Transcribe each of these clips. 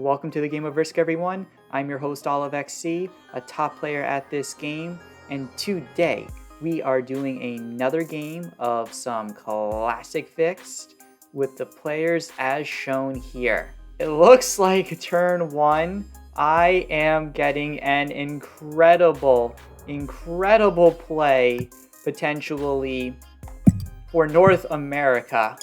Welcome to the Game of Risk, everyone. I'm your host, OliveXC, a top player at this game, and today we are doing another game of some classic fixed with the players as shown here. It looks like turn one, I am getting an incredible play potentially for North America.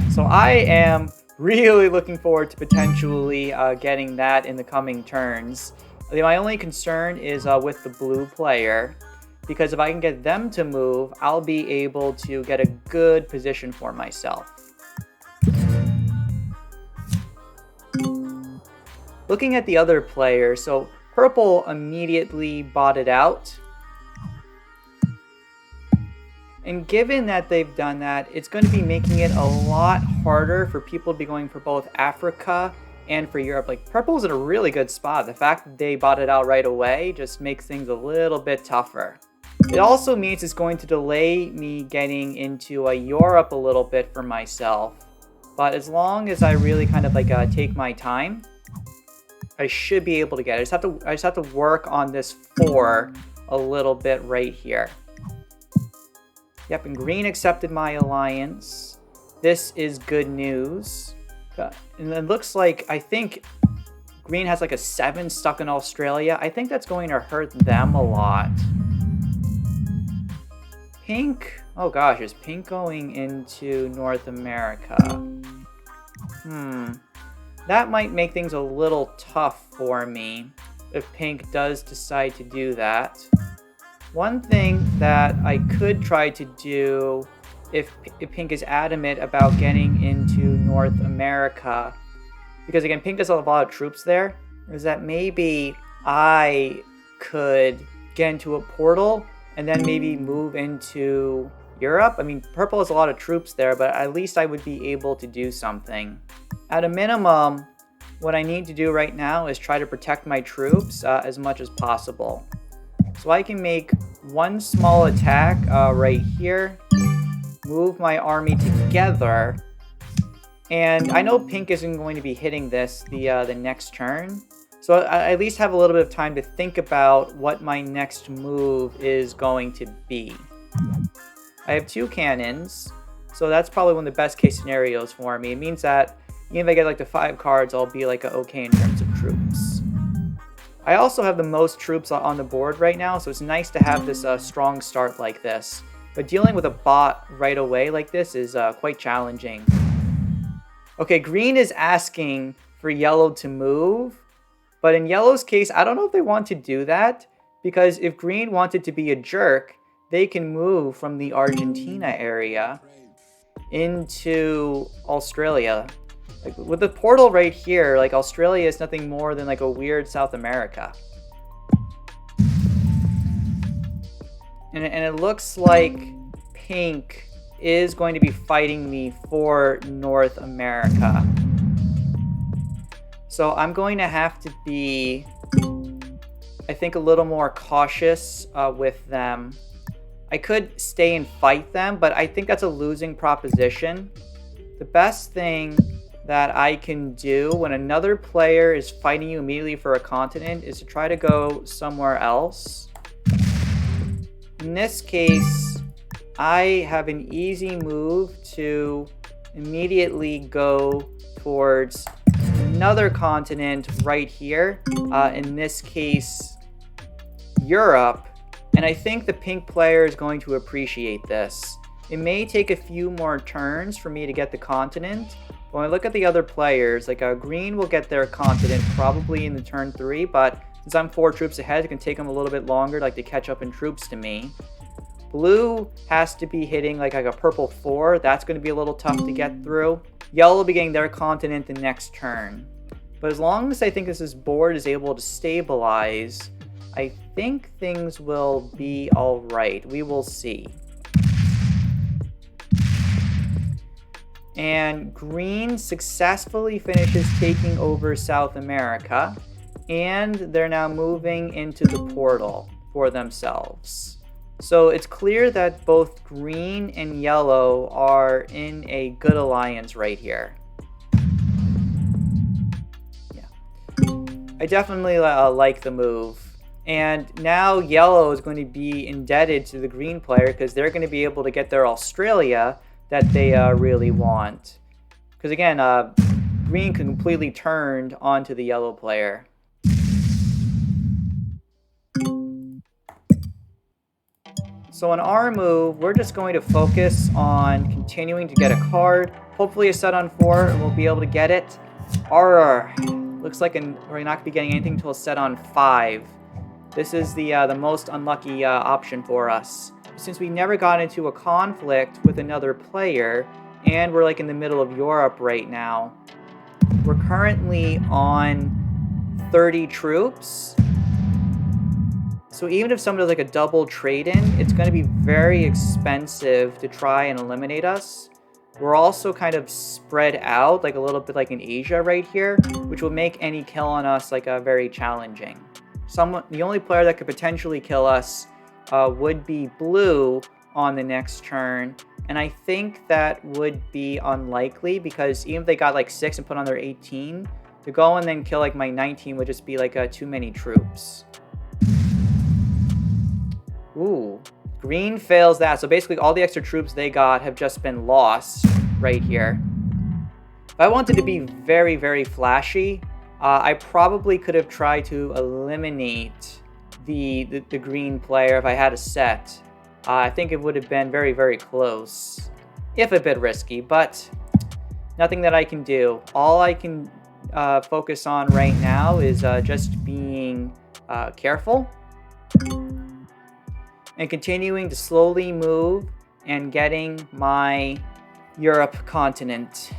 So I am really looking forward to potentially getting that in the coming turns. My only concern is with the blue player, because if I can get them to move, I'll be able to get a good position for myself. Looking at the other player, so purple immediately bought it out. And given that they've done that, it's going to be making it a lot harder for people to be going for both Africa and for Europe. Like, purple's in a really good spot. The fact that they bought it out right away just makes things a little bit tougher. It also means it's going to delay me getting into Europe a little bit for myself. But as long as I really kind of take my time, I should be able to get it. I just have to work on this 4 a little bit right here. Yep, and green accepted my alliance. This is good news. And it looks like, I think green has like a 7 stuck in Australia. I think that's going to hurt them a lot. Pink, oh gosh, is pink going into North America? That might make things a little tough for me if pink does decide to do that. One thing that I could try to do if pink is adamant about getting into North America, because again, pink does have a lot of troops there, is that maybe I could get into a portal and then maybe move into Europe. I mean, purple has a lot of troops there, but at least I would be able to do something. At a minimum, what I need to do right now is try to protect my troops as much as possible. So I can make one small attack right here, move my army together, and I know pink isn't going to be hitting this the next turn. So I at least have a little bit of time to think about what my next move is going to be. I have 2 cannons, so that's probably one of the best case scenarios for me. It means that even if I get like the 5 cards, I'll be like okay in terms of troops. I also have the most troops on the board right now, so it's nice to have this strong start like this. But dealing with a bot right away like this is quite challenging. Okay, green is asking for yellow to move, but in yellow's case, I don't know if they want to do that, because if green wanted to be a jerk, they can move from the Argentina area into Australia. Like, with the portal right here, like, Australia is nothing more than like a weird South America. And it looks like pink is going to be fighting me for North America. So I'm going to have to be, I think, a little more cautious with them. I could stay and fight them, but I think that's a losing proposition. The best thing that I can do when another player is fighting you immediately for a continent is to try to go somewhere else. In this case, I have an easy move to immediately go towards another continent right here. In this case, Europe. And I think the pink player is going to appreciate this. It may take a few more turns for me to get the continent. When I look at the other players, like green will get their continent probably in the turn 3, but since I'm 4 troops ahead, it can take them a little bit longer to catch up in troops to me. Blue has to be hitting like a purple 4. That's going to be a little tough to get through. Yellow will be getting their continent the next turn. But as long as I think this board is able to stabilize, I think things will be all right. We will see. And green successfully finishes taking over South America, and they're now moving into the portal for themselves. So it's clear that both green and yellow are in a good alliance right here. I definitely like the move. And now yellow is going to be indebted to the green player because they're going to be able to get their Australia that they really want. Because again, green completely turned onto the yellow player. So on our move, we're just going to focus on continuing to get a card. Hopefully a set on 4 and we'll be able to get it. Arr! Looks like we're not going to be getting anything until a set on 5. This is the most unlucky option for us. Since we never got into a conflict with another player, and we're like in the middle of Europe right now, we're currently on 30 troops. So even if someone does like a double trade-in, it's going to be very expensive to try and eliminate us. We're also kind of spread out, like a little bit like in Asia right here, which will make any kill on us like very challenging. The only player that could potentially kill us would be blue on the next turn. And I think that would be unlikely because even if they got like 6 and put on their 18, to go and then kill like my 19 would just be like too many troops. Ooh, green fails that. So basically all the extra troops they got have just been lost right here. If I wanted to be very, very flashy, I probably could have tried to eliminate the green player if I had a set. I think it would have been very, very close, if a bit risky, but nothing that I can do. All I can focus on right now is just being careful and continuing to slowly move and getting my Europe continent.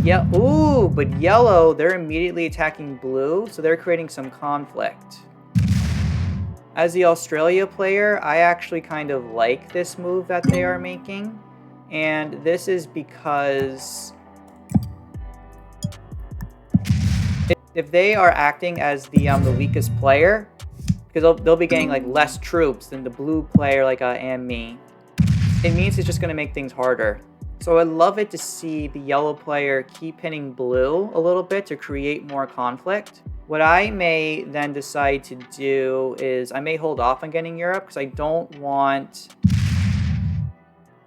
Yeah, ooh, but yellow, they're immediately attacking blue, so they're creating some conflict. As the Australia player, I actually kind of like this move that they are making. And this is because if they are acting as the weakest player, because they'll be getting like less troops than the blue player like and me, it means it's just going to make things harder. So I'd love it to see the yellow player keep hitting blue a little bit to create more conflict. What I may then decide to do is I may hold off on getting Europe because I don't want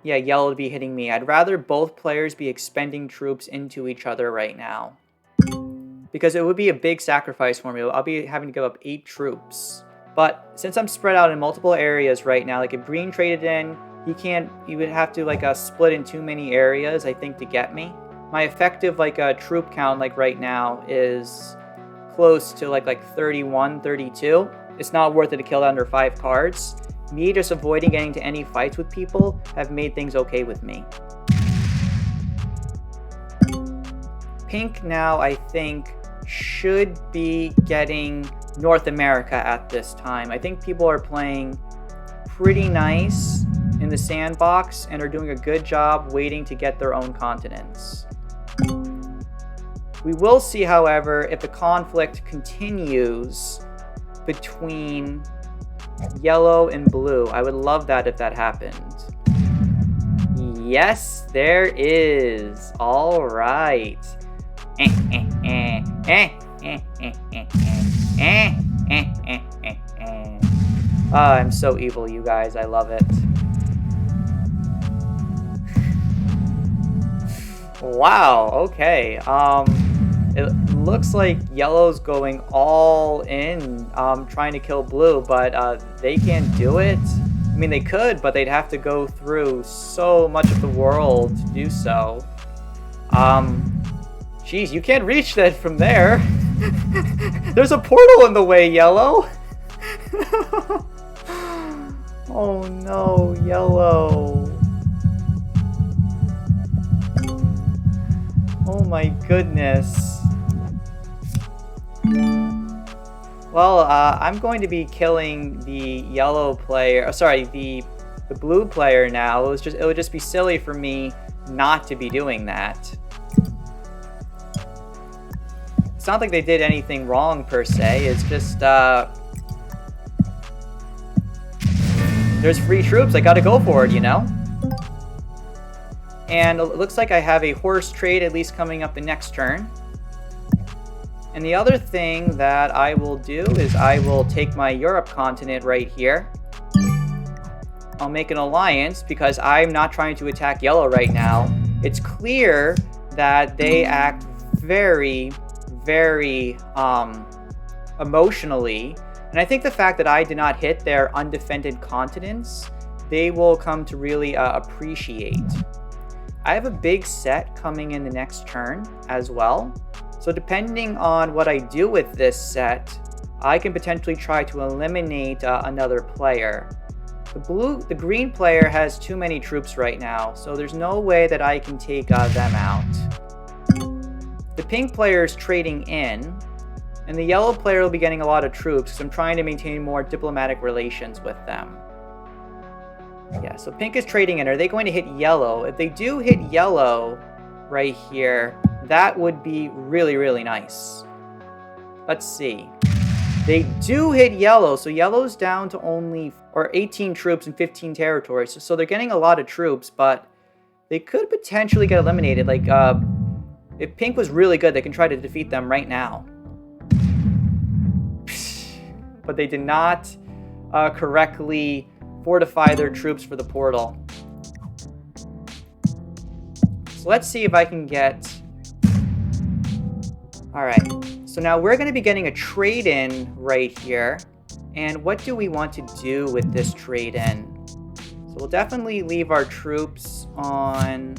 yellow to be hitting me. I'd rather both players be expending troops into each other right now, because it would be a big sacrifice for me. I'll be having to give up 8 troops. But since I'm spread out in multiple areas right now, like if green traded in, he would have to like split in too many areas, I think, to get me. My effective like troop count like right now is close to like 31, 32. It's not worth it to kill that under 5 cards. Me just avoiding getting into any fights with people have made things okay with me. Pink now, I think, should be getting North America at this time. I think people are playing pretty nice in the sandbox and are doing a good job waiting to get their own continents. We will see, however, if the conflict continues between yellow and blue. I would love that if that happened. Yes, there is. All right. I'm so evil, you guys. I love it. Wow, okay. It looks like yellow's going all in, trying to kill blue, but they can't do it. I mean, they could, but they'd have to go through so much of the world to do so. Geez, you can't reach that from there. There's a portal in the way, yellow. Oh no, yellow. Oh my goodness. Well, I'm going to be killing the yellow player. Oh, sorry, the blue player now. It would just be silly for me not to be doing that. It's not like they did anything wrong per se. It's just there's free troops. I got to go for it, you know. And it looks like I have a horse trade at least coming up the next turn. And the other thing that I will do is I will take my Europe continent right here. I'll make an alliance because I'm not trying to attack yellow right now. It's clear that they act very, very emotionally. And I think the fact that I did not hit their undefended continents, they will come to really appreciate. I have a big set coming in the next turn as well. So depending on what I do with this set, I can potentially try to eliminate another player. The green player has too many troops right now, so there's no way that I can take them out. The pink player is trading in, and the yellow player will be getting a lot of troops because I'm trying to maintain more diplomatic relations with them. Yeah, so pink is trading in. Are they going to hit yellow? If they do hit yellow right here, that would be really, really nice. Let's see. They do hit yellow, so yellow's down to only 18 troops and 15 territories. So they're getting a lot of troops, but they could potentially get eliminated. Like, if pink was really good, they can try to defeat them right now. But they did not correctly fortify their troops for the portal. So let's see if I can get... Alright, so now we're going to be getting a trade-in right here. And what do we want to do with this trade-in? So we'll definitely leave our troops on...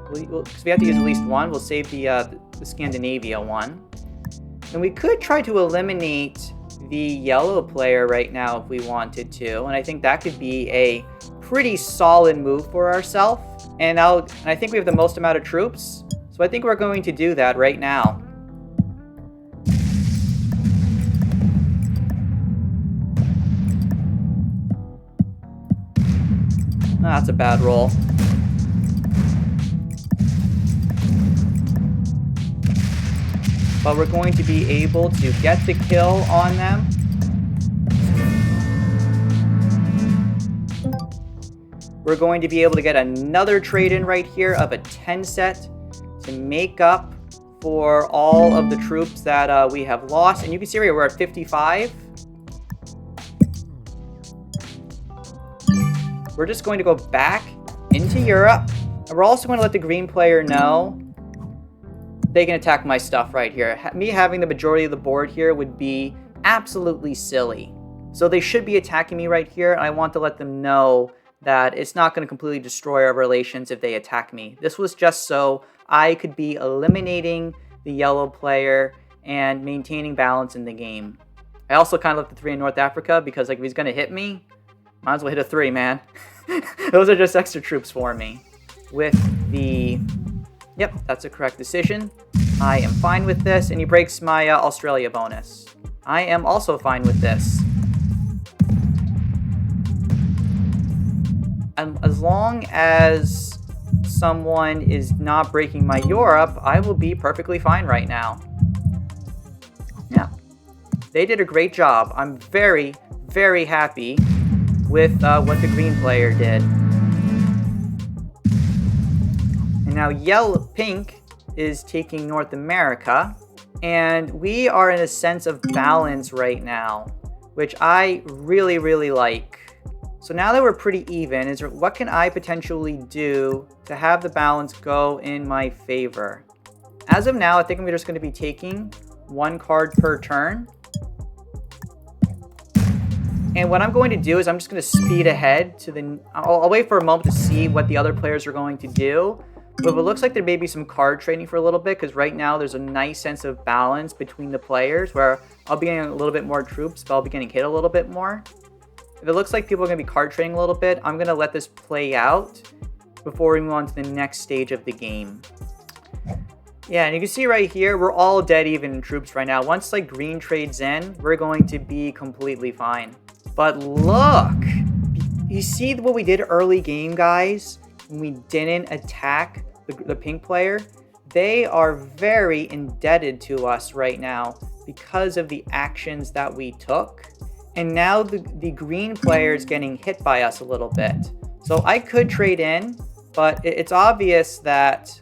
Because we have to use at least one. We'll save the Scandinavia one. And we could try to eliminate the yellow player right now if we wanted to. And I think that could be a pretty solid move for ourselves. And I think we have the most amount of troops. So I think we're going to do that right now. That's a bad roll. But we're going to be able to get the kill on them. We're going to be able to get another trade-in right here of a 10 set to make up for all of the troops that we have lost. And you can see right here, we're at 55. We're just going to go back into Europe. And we're also going to let the green player know they can attack my stuff right here. Me having the majority of the board here would be absolutely silly. So they should be attacking me right here. And I want to let them know that it's not going to completely destroy our relations if they attack me. This was just so I could be eliminating the yellow player and maintaining balance in the game. I also kind of left the 3 in North Africa because like if he's going to hit me, might as well hit a 3, man. Those are just extra troops for me. With the... Yep, that's a correct decision. I am fine with this, and he breaks my Australia bonus. I am also fine with this. And as long as someone is not breaking my Europe, I will be perfectly fine right now. Yeah, they did a great job. I'm very, very happy with what the green player did. And now pink is taking North America, and we are in a sense of balance right now, which I really, really like. So now that we're pretty even, what can I potentially do to have the balance go in my favor? As of now, I think I'm just going to be taking 1 card per turn. And what I'm going to do is I'm just going to speed ahead to the... I'll wait for a moment to see what the other players are going to do. But it looks like there may be some card trading for a little bit, because right now there's a nice sense of balance between the players where I'll be getting a little bit more troops, but I'll be getting hit a little bit more. If it looks like people are going to be card trading a little bit, I'm going to let this play out before we move on to the next stage of the game. Yeah, and you can see right here, we're all dead even in troops right now. Once like green trades in, we're going to be completely fine. But look, you see what we did early game, guys? When we didn't attack the pink player? They are very indebted to us right now because of the actions that we took. And now the green player is getting hit by us a little bit. So I could trade in, but it's obvious that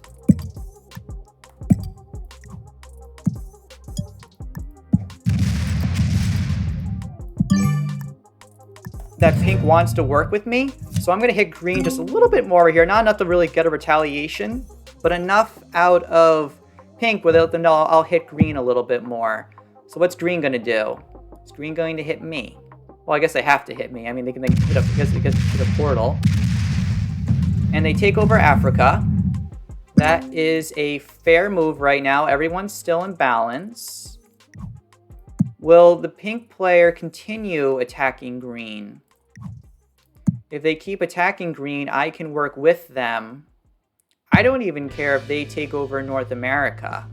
that pink wants to work with me. So I'm going to hit green just a little bit more here. Not enough to really get a retaliation, but enough out of pink without them know I'll hit green a little bit more. So what's green going to do? Is green going to hit me? Well, I guess they have to hit me. I mean, they can hit a portal. And they take over Africa. That is a fair move right now. Everyone's still in balance. Will the pink player continue attacking green? If they keep attacking green, I can work with them. I don't even care if they take over North America.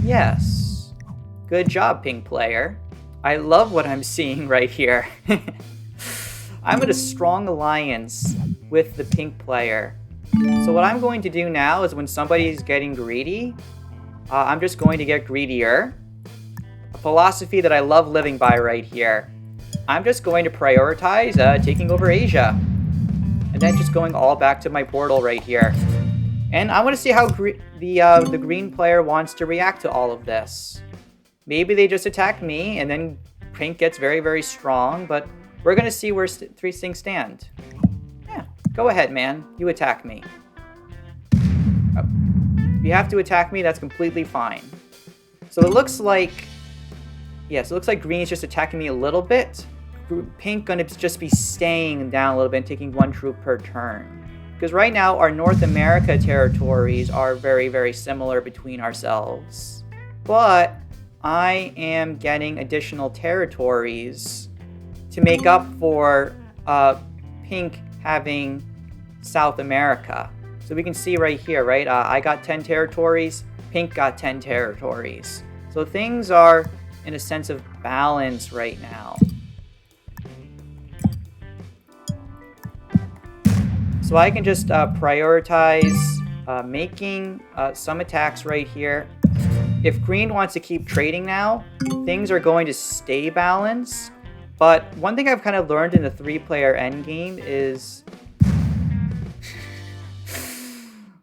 Yes. Good job, pink player. I love what I'm seeing right here. I'm in a strong alliance with the pink player. So what I'm going to do now is when somebody's getting greedy, I'm just going to get greedier. A philosophy that I love living by right here. I'm just going to prioritize taking over Asia. And then just going all back to my portal right here. And I want to see how the green player wants to react to all of this. Maybe they just attack me and then pink gets very, very strong. But we're going to see where three things stand. Yeah, go ahead, man. You attack me. Oh. If you have to attack me, that's completely fine. So it looks like... Yes, it looks like green is just attacking me a little bit. Pink going to just be staying down a little bit and taking one troop per turn. Because right now, our North America territories are very, very similar between ourselves. But I am getting additional territories to make up for pink having South America. So we can see right here, right? I got 10 territories, pink got 10 territories. So things are in a sense of balance right now. So I can just prioritize making some attacks right here. If green wants to keep trading now, things are going to stay balanced. But one thing I've kind of learned in the 3-player endgame is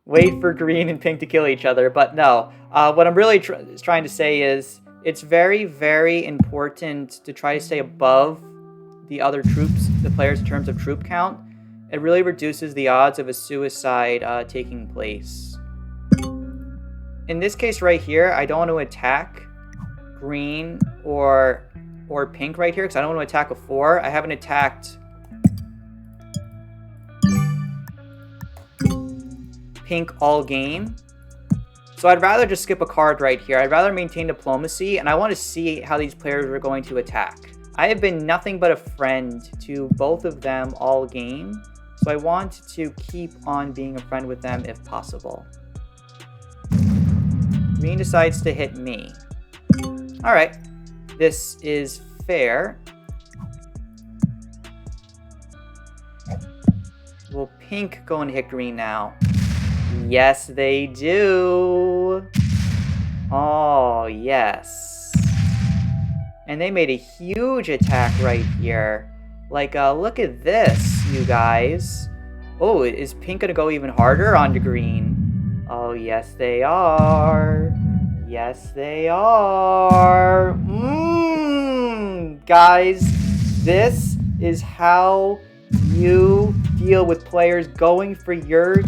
wait for green and pink to kill each other. But no, what I'm really trying to say is it's very, very important to try to stay above the other troops, the players in terms of troop count. It really reduces the odds of a suicide taking place. In this case right here, I don't want to attack green or pink right here because I don't want to attack a 4. I haven't attacked pink all game. So I'd rather just skip a card right here. I'd rather maintain diplomacy, and I want to see how these players are going to attack. I have been nothing but a friend to both of them all game, so I want to keep on being a friend with them if possible. Green decides to hit me. Alright, this is fair. Will pink go and hit green now? Yes, they do. Oh, yes. And they made a huge attack right here. Like, look at this, you guys. Oh, is pink gonna go even harder onto green? Oh, yes, they are. Yes, they are. Guys, this is how you deal with players going for your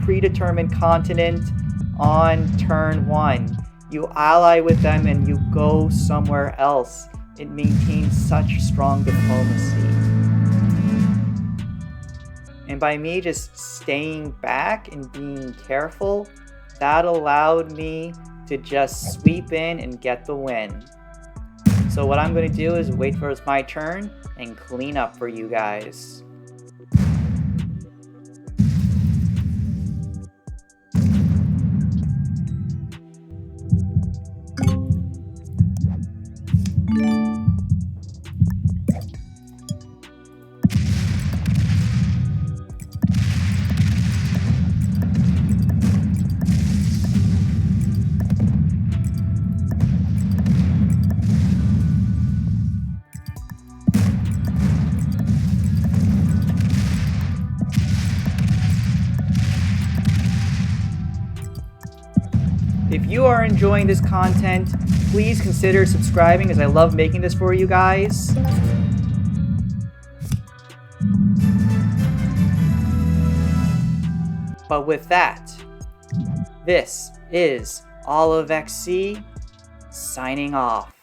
predetermined continent on turn 1. You ally with them and you go somewhere else. It maintains such strong diplomacy. And by me just staying back and being careful, that allowed me to just sweep in and get the win. So what I'm going to do is wait for my turn and clean up for you guys. If you are enjoying this content, please consider subscribing, as I love making this for you guys. But with that, this is OliveXC signing off.